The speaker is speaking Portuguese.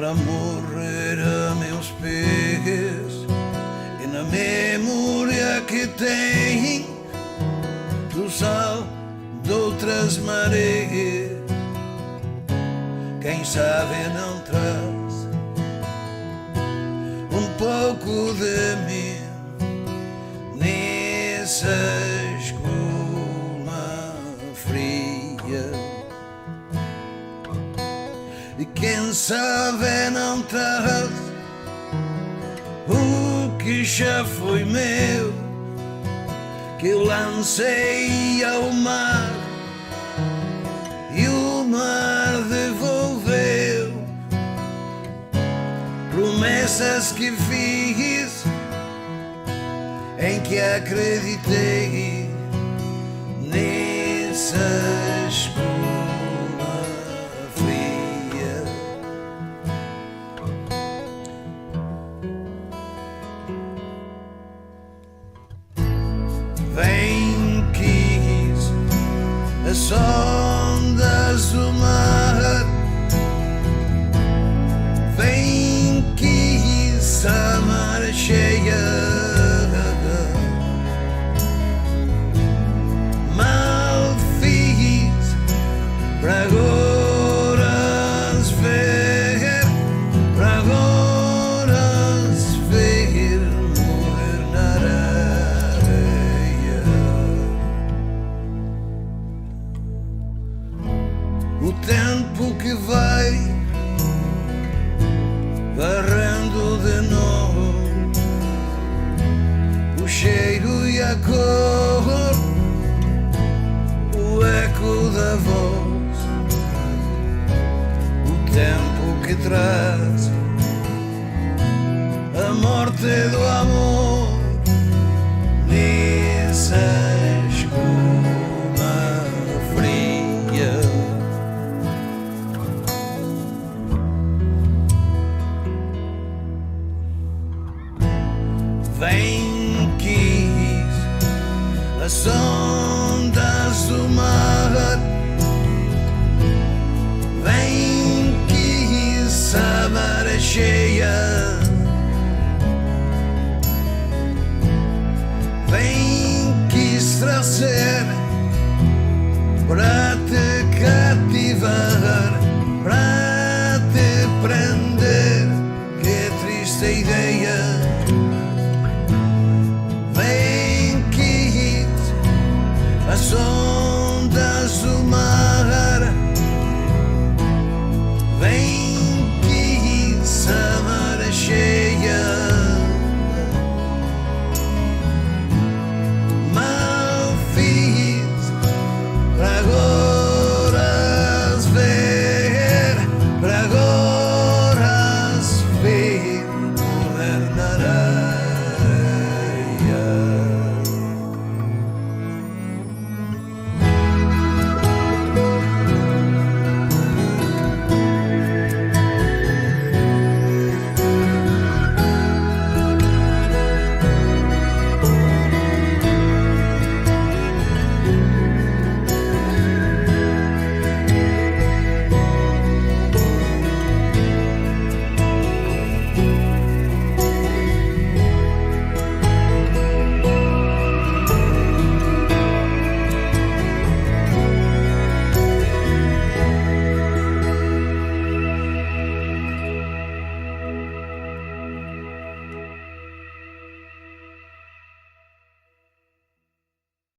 para morrer a meus pés, e na memória que tem do sal de outras marés, quem sabe não traz um pouco de mim nessa escuma fria. E quem sabe não traz o que já foi meu, que eu lancei ao mar e o mar devolveu. Promessas que fiz, em que acreditei, nessa escuma fria. Vem quis as ondas do mar, vem quis a mar cheia, mal fiz para agora se ver, para agora se ver morrer na areia. O tempo que vai varrendo de novo o cheiro e a cor, o eco da voz, o tempo que traz a morte do amor nessa escuma fria. Vem quis as ondas do mar, vem quis a maré cheia, vem quis trazer para te cativar, para te prender. Que triste ideia. As ondas do mar